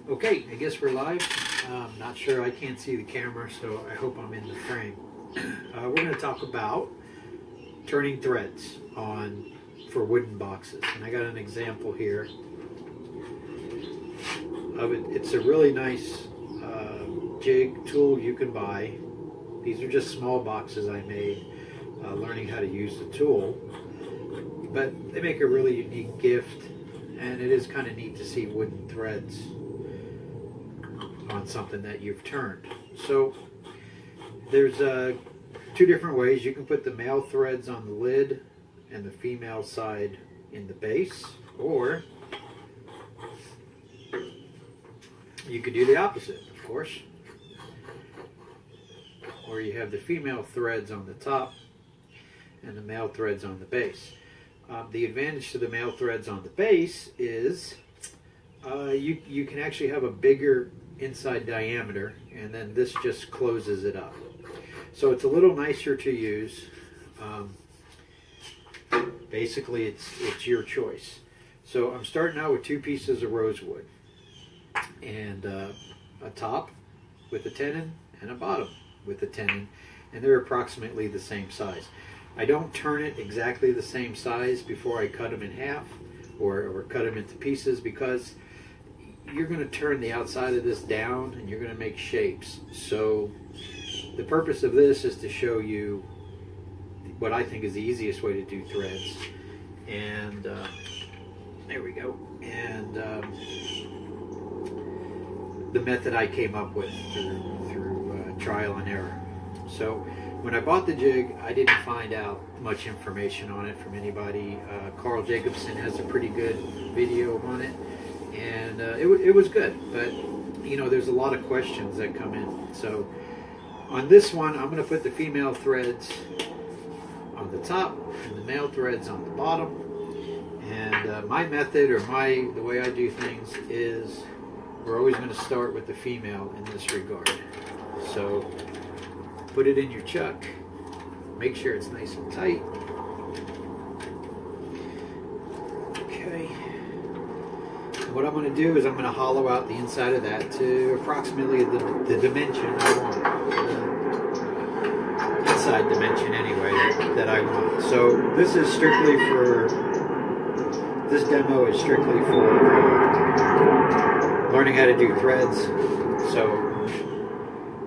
Okay, I guess we're live. Not sure, I can't see the camera, so I hope I'm in the frame. We're going to talk about turning threads for wooden boxes. And I got an example here of it. It's a really nice jig tool you can buy. These are just small boxes I made learning how to use the tool. But they make a really unique gift, and it is kind of neat to see wooden threads on something that you've turned. So there's two different ways. You can put the male threads on the lid and the female side in the base, or you could do the opposite, of course, or you have the female threads on the top and the male threads on the base. The advantage to the male threads on the base is you can actually have a bigger inside diameter, and then this just closes it up. So it's a little nicer to use. Basically, it's your choice. So I'm starting out with 2 pieces of rosewood, and a top with a tenon and a bottom with a tenon, and they're approximately the same size. I don't turn it exactly the same size before I cut them in half or cut them into pieces, because you're going to turn the outside of this down and you're going to make shapes. So the purpose of this is to show you what I think is the easiest way to do threads. And there we go. And the method I came up with through trial and error. So when I bought the jig, I didn't find out much information on it from anybody. Carl Jacobson has a pretty good video on it, and it was good, but you know, there's a lot of questions that come in. So on this one, I'm going to put the female threads on the top and the male threads on the bottom. And my method, or the way I do things, is we're always going to start with the female in this regard. So put it in your chuck, make sure it's nice and tight. Okay. What I'm going to do is I'm going to hollow out the inside of that to approximately the dimension I want. Inside dimension anyway that I want. So this is strictly for, this demo is strictly for learning how to do threads. So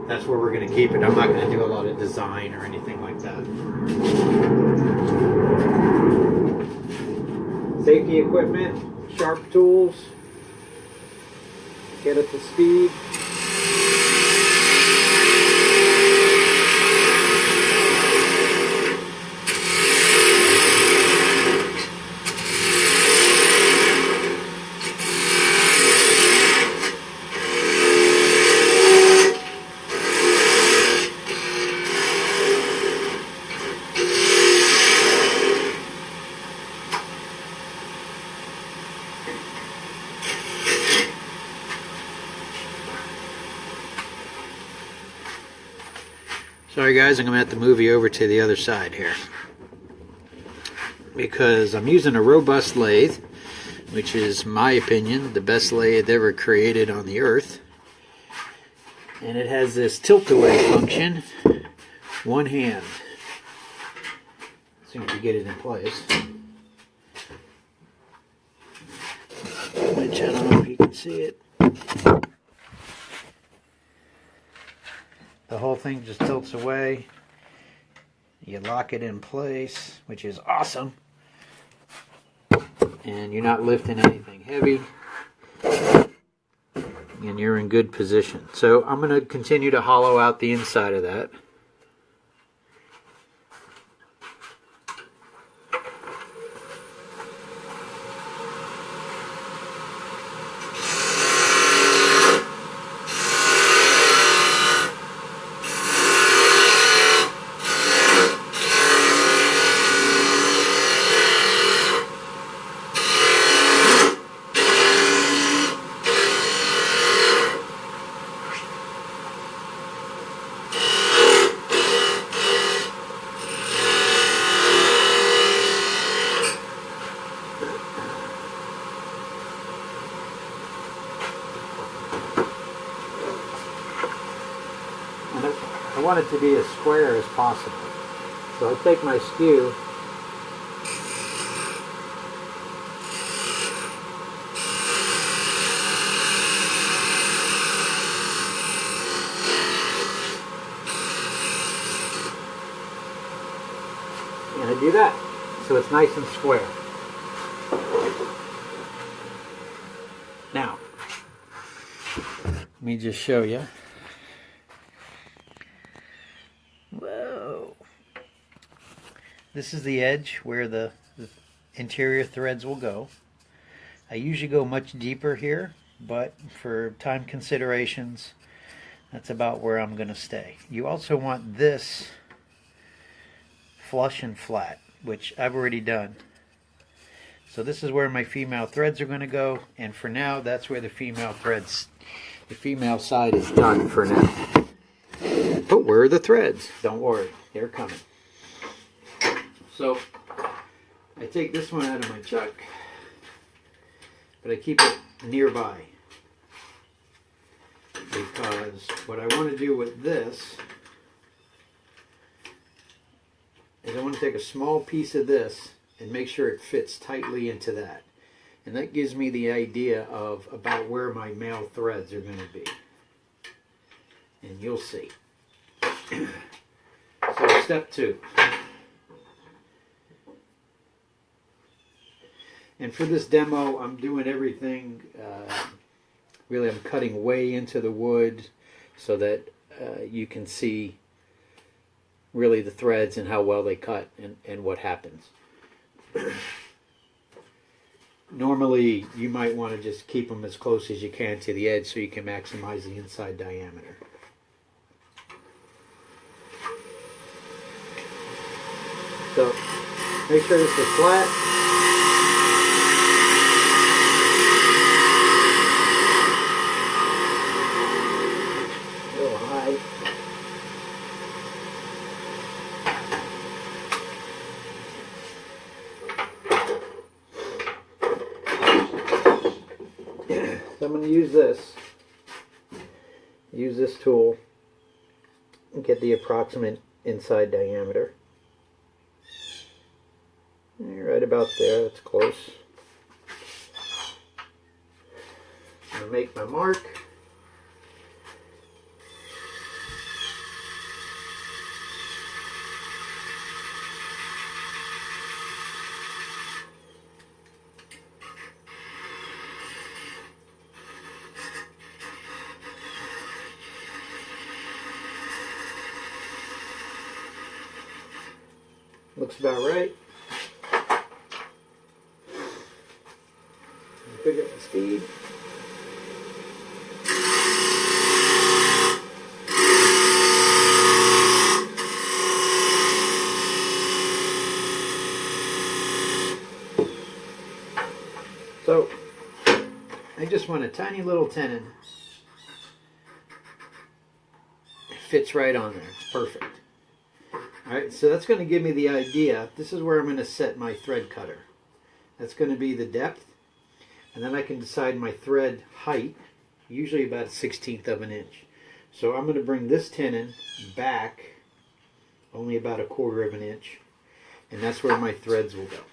that's where we're going to keep it. I'm not going to do a lot of design or anything like that. Safety equipment, sharp tools, get up to speed. Sorry guys, I'm going to have to move you over to the other side here, because I'm using a Robust Lathe, which is, my opinion, the best lathe ever created on the earth. And it has this tilt-away function, one hand. As soon as you get it in place. Which I don't know if you can see it. The whole thing just tilts away. You lock it in place, which is awesome. And you're not lifting anything heavy. And you're in good position. So I'm going to continue to hollow out the inside of that. want it to be as square as possible. So I take my skew and I do that, so it's nice and square. Now, let me just show you. Whoa! This is the edge where the interior threads will go. I usually go much deeper here, but for time considerations, that's about where I'm going to stay. You also want this flush and flat, which I've already done. So this is where my female threads are going to go, and for now that's where the female side is done for now. But where are the threads? Don't worry, they're coming. So I take this one out of my chuck, but I keep it nearby, because what I want to do with this is I want to take a small piece of this and make sure it fits tightly into that. And that gives me the idea of about where my male threads are going to be. And you'll see. So step 2. And for this demo, I'm doing everything, really I'm cutting way into the wood so that you can see really the threads and how well they cut and what happens. Normally you might want to just keep them as close as you can to the edge so you can maximize the inside diameter. So make sure this is flat. A little high. So I'm going to use this tool and get the approximate inside diameter. Right about there, that's close. I'm going to make my mark. Looks about right. Pick up the speed. So I just want a tiny little tenon. It fits right on there. It's perfect. Alright, so that's going to give me the idea. This is where I'm going to set my thread cutter. That's going to be the depth. And then I can decide my thread height, usually about 1/16 of an inch. So I'm going to bring this tenon back only about 1/4 of an inch. And that's where my threads will go.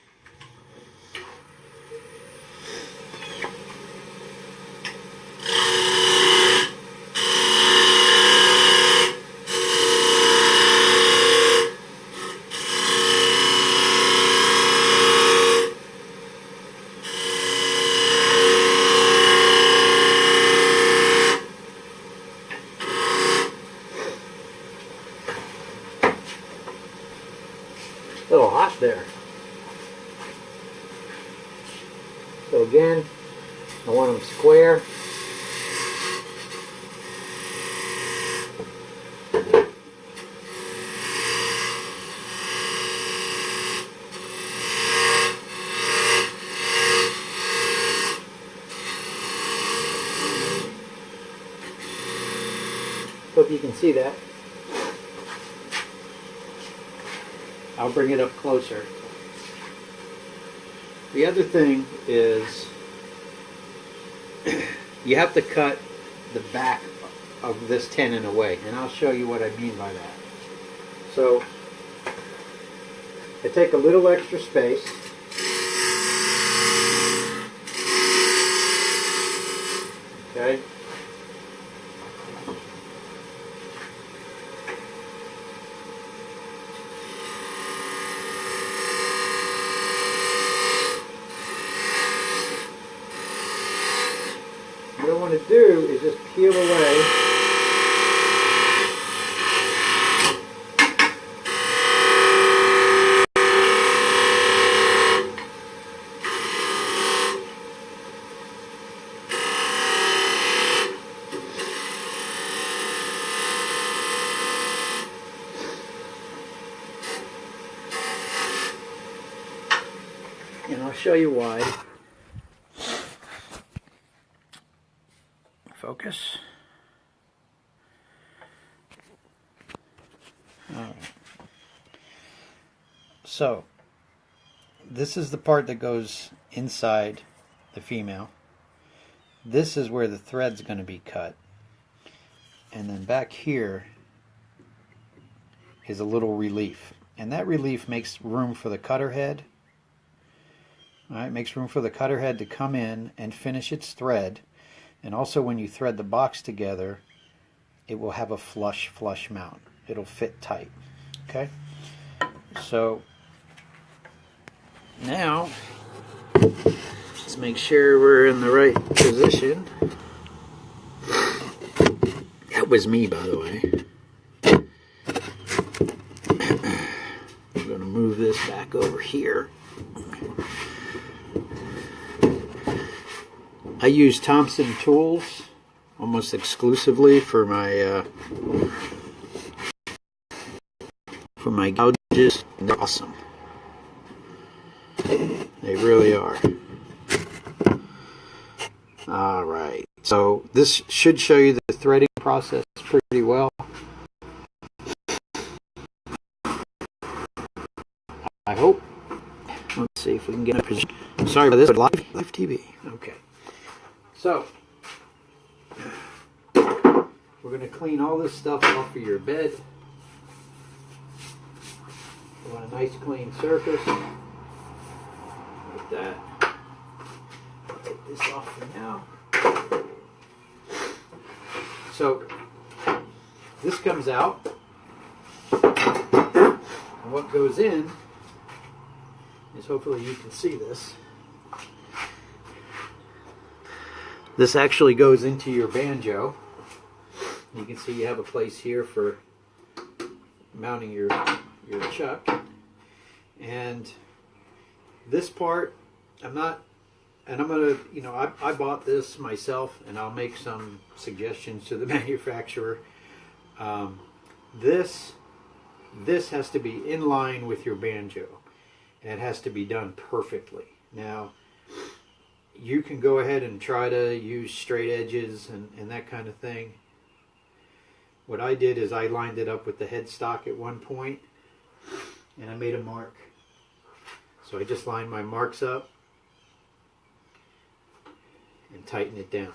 A little hot there. So again, I want them square. Hope you can see that. I'll bring it up closer. The other thing is you have to cut the back of this tenon away, and I'll show you what I mean by that. So I take a little extra space. Okay. What I want to do is just peel away and I'll show you why. Focus. All right. So this is the part that goes inside the female. This is where the thread's going to be cut. And then back here is a little relief. And that relief makes room for the cutter head. All right, makes room for the cutter head to come in and finish its thread. And also when you thread the box together, it will have a flush mount. It'll fit tight. Okay? So now let's make sure we're in the right position. That was me, by the way. I'm going to move this back over here. I use Thompson tools almost exclusively for my gouges. They're awesome. They really are. All right. So this should show you the threading process pretty well. I hope. Let's see if we can get a position. Sorry about this, but live TV. Okay. So, we're going to clean all this stuff off of your bed. You want a nice clean surface. Like that. I'll take this off for now. So, this comes out. And what goes in is, hopefully you can see this. This actually goes into your banjo. You can see you have a place here for mounting your chuck. And this part, I'm going to, I bought this myself, and I'll make some suggestions to the manufacturer. This has to be in line with your banjo, and it has to be done perfectly. Now, you can go ahead and try to use straight edges and that kind of thing. What I did is I lined it up with the headstock at one point, and I made a mark. So I just lined my marks up and tighten it down.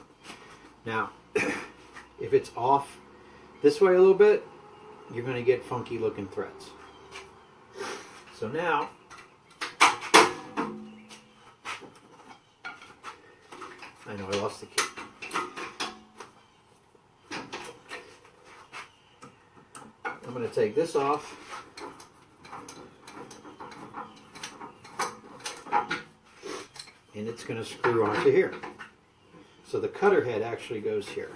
Now, if it's off this way a little bit, you're going to get funky looking threads. So now, I know I lost the key. I'm going to take this off. And it's going to screw onto here. So the cutter head actually goes here.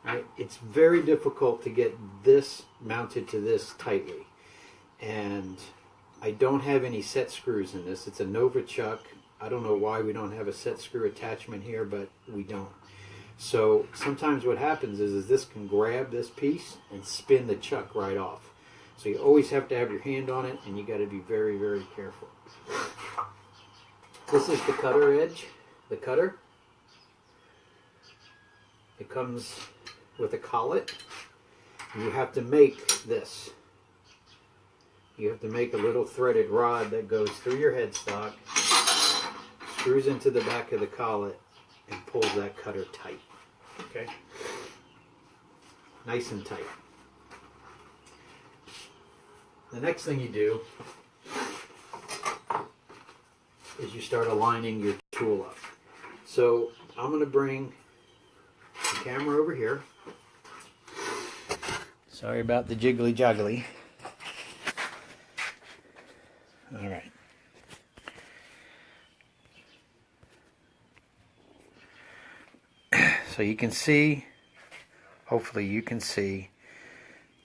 Right? It's very difficult to get this mounted to this tightly. And I don't have any set screws in this. It's a Nova chuck. I don't know why we don't have a set screw attachment here, but we don't. So sometimes what happens is this can grab this piece and spin the chuck right off. So you always have to have your hand on it, and you got to be very, very careful. This is the cutter edge, the cutter. It comes with a collet. You have to make this. You have to make a little threaded rod that goes through your headstock, screws into the back of the collet, and pulls that cutter tight. Okay? Nice and tight. The next thing you do is you start aligning your tool up. So I'm going to bring the camera over here. Sorry about the jiggly joggly. All right. So you can see, hopefully you can see,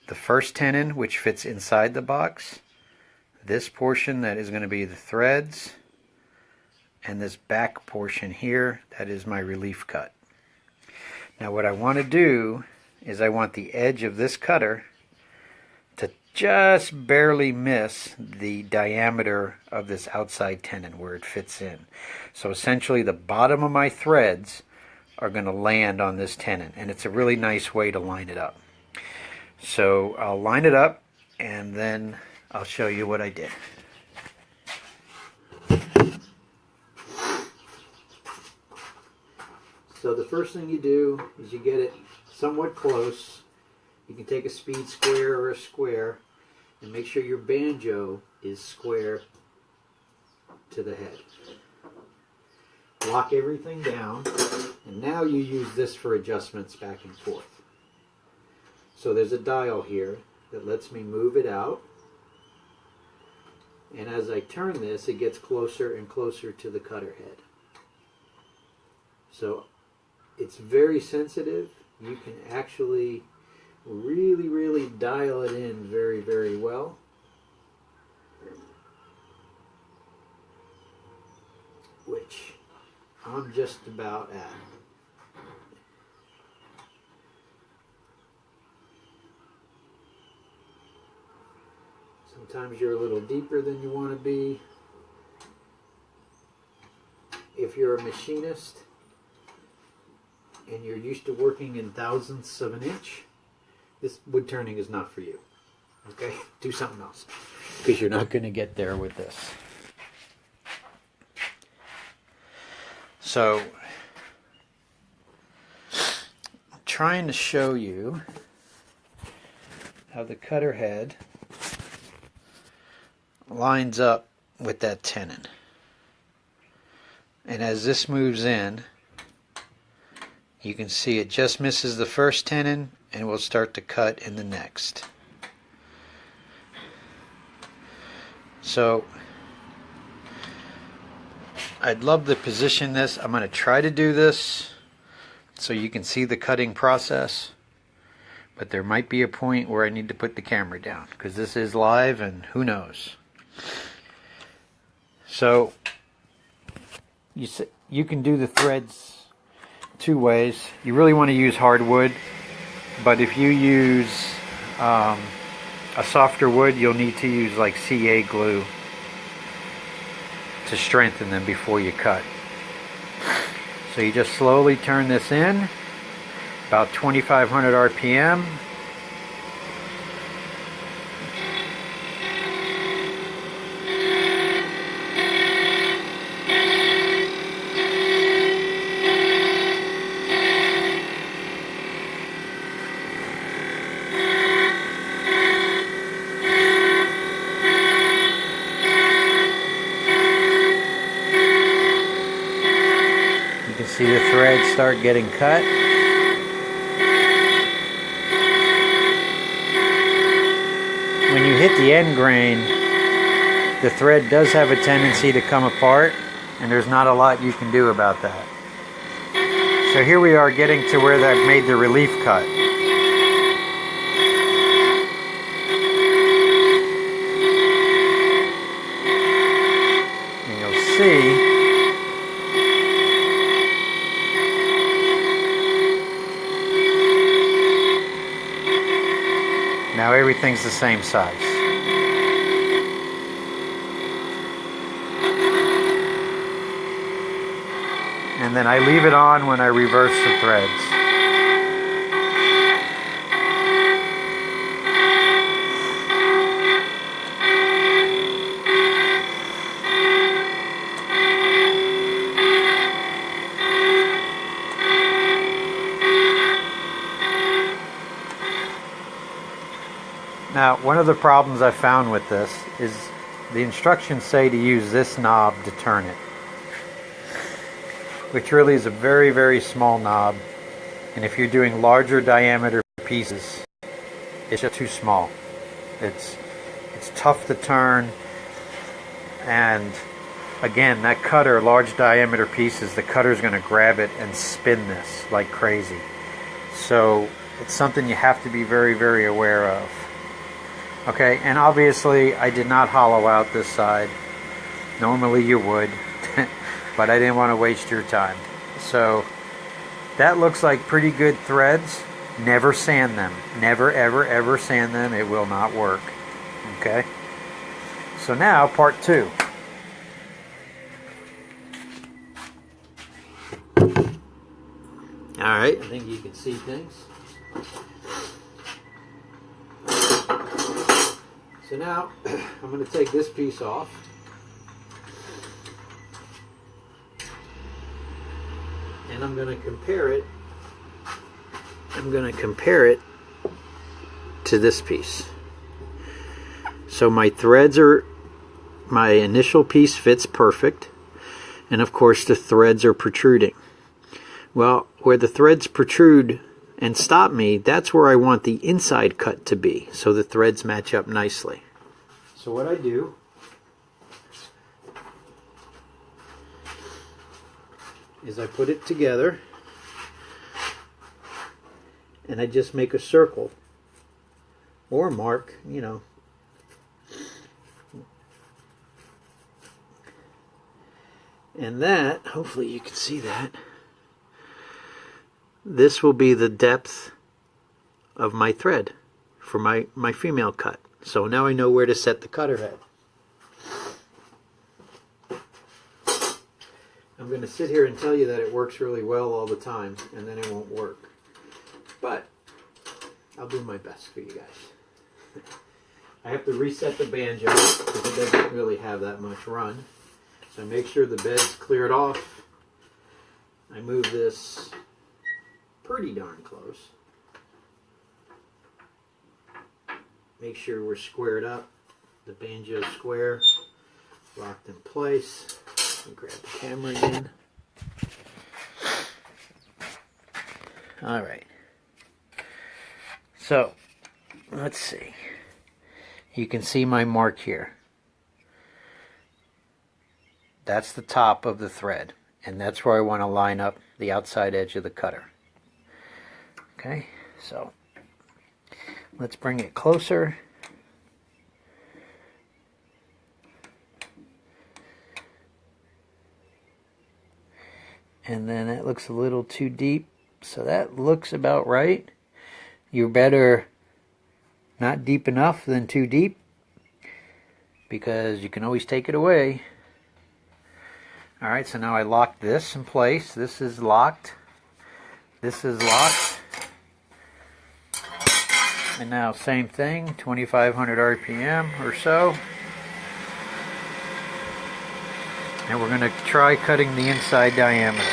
the first tenon which fits inside the box, this portion that is going to be the threads, and this back portion here, that is my relief cut. Now what I want to do is I want the edge of this cutter to just barely miss the diameter of this outside tenon where it fits in. So essentially the bottom of my threads are going to land on this tenon, and it's a really nice way to line it up. So I'll line it up and then I'll show you what I did. So the first thing you do is you get it somewhat close. You can take a speed square or a square and make sure your banjo is square to the head. Lock everything down, and now you use this for adjustments back and forth. So there's a dial here that lets me move it out, and as I turn this, it gets closer and closer to the cutter head. So it's very sensitive. You can actually really dial it in very well. Which I'm just about at. Sometimes you're a little deeper than you want to be. If you're a machinist and you're used to working in thousandths of an inch, this wood turning is not for you. Okay? Do something else, because you're not going to get there with this. So, I'm trying to show you how the cutter head lines up with that tenon. And as this moves in, you can see it just misses the first tenon and will start to cut in the next. So I'd love to position this. I'm going to try to do this so you can see the cutting process, but there might be a point where I need to put the camera down because this is live and who knows. So you can do the threads two ways. You really want to use hardwood, but if you use a softer wood, you'll need to use like CA glue to strengthen them before you cut. So you just slowly turn this in, about 2,500 RPM. See the threads start getting cut. When you hit the end grain, the thread does have a tendency to come apart, and there's not a lot you can do about that. So here we are getting to where that made the relief cut. And you'll see now everything's the same size. And then I leave it on when I reverse the threads. Now, one of the problems I found with this is the instructions say to use this knob to turn it, which really is a very, very small knob. And if you're doing larger diameter pieces, it's just too small. It's tough to turn, and again, that cutter, large diameter pieces, the cutter's going to grab it and spin this like crazy. So it's something you have to be very, very aware of. Okay, and obviously I did not hollow out this side. Normally you would, but I didn't want to waste your time. So that looks like pretty good threads. Never sand them. Never, ever, ever sand them. It will not work. Okay? So now, part 2. Alright, I think you can see things. So now, I'm going to take this piece off. And I'm going to compare it. To this piece. So my threads are, my initial piece fits perfect, and of course the threads are protruding. Well, where the threads protrude and stop me, that's where I want the inside cut to be, so the threads match up nicely. So what I do is I put it together, and I just make a circle or mark, you know. And that, hopefully you can see that, this will be the depth of my thread for my female cut. So now I know where to set the cutter head. I'm going to sit here and tell you that it works really well all the time, and then it won't work. But I'll do my best for you guys. I have to reset the banjo because it doesn't really have that much run. So I make sure the bed's cleared off. I move this pretty darn close. Make sure we're squared up. The banjo's square, locked in place. I'll grab the camera again. Alright. So, let's see. You can see my mark here. That's the top of the thread, and that's where I want to line up the outside edge of the cutter. Okay, so let's bring it closer. And then it looks a little too deep, so that looks about right. You're better not deep enough than too deep, because you can always take it away. Alright, so now I locked this in place. This is locked. This is locked. And now same thing, 2500 RPM or so. And we're going to try cutting the inside diameter.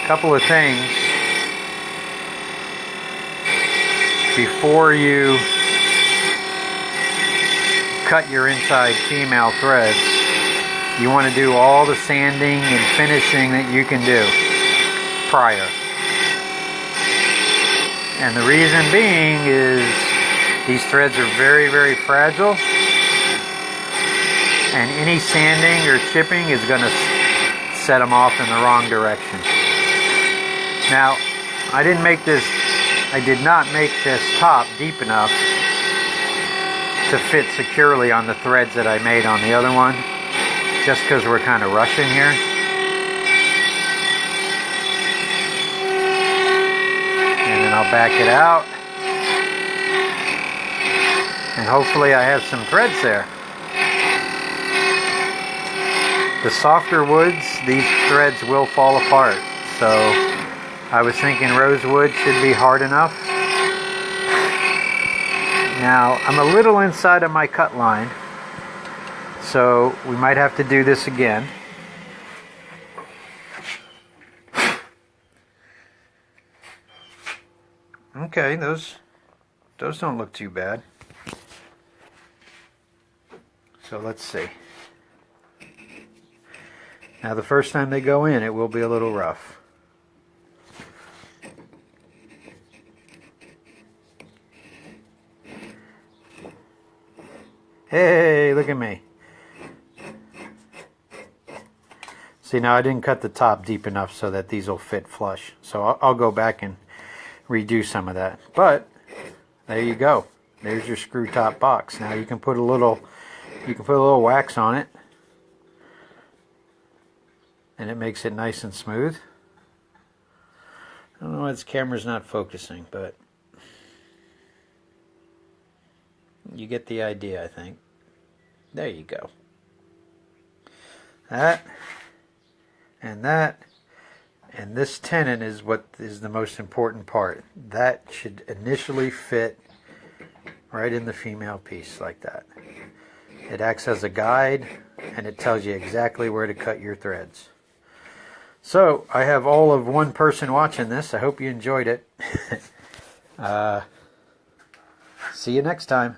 Couple of things before you cut your inside female threads. You want to do all the sanding and finishing that you can do prior. And the reason being is these threads are very, very fragile, and any sanding or chipping is going to set them off in the wrong direction. Now, I did not make this top deep enough to fit securely on the threads that I made on the other one, just because we're kind of rushing here. And then I'll back it out, and hopefully I have some threads there. The softer woods, these threads will fall apart, so I was thinking rosewood should be hard enough. Now, I'm a little inside of my cut line, so we might have to do this again. Okay, those don't look too bad. So let's see. Now the first time they go in, it will be a little rough. Hey, look at me. See, now I didn't cut the top deep enough so that these will fit flush. So I'll go back and redo some of that. But there you go. There's your screw top box. Now you can put a little wax on it, and it makes it nice and smooth. I don't know why this camera's not focusing, but you get the idea, I think. There you go. That, and this tenon is what is the most important part. That should initially fit right in the female piece like that. It acts as a guide, and it tells you exactly where to cut your threads. So, I have all of one person watching this. I hope you enjoyed it. See you next time.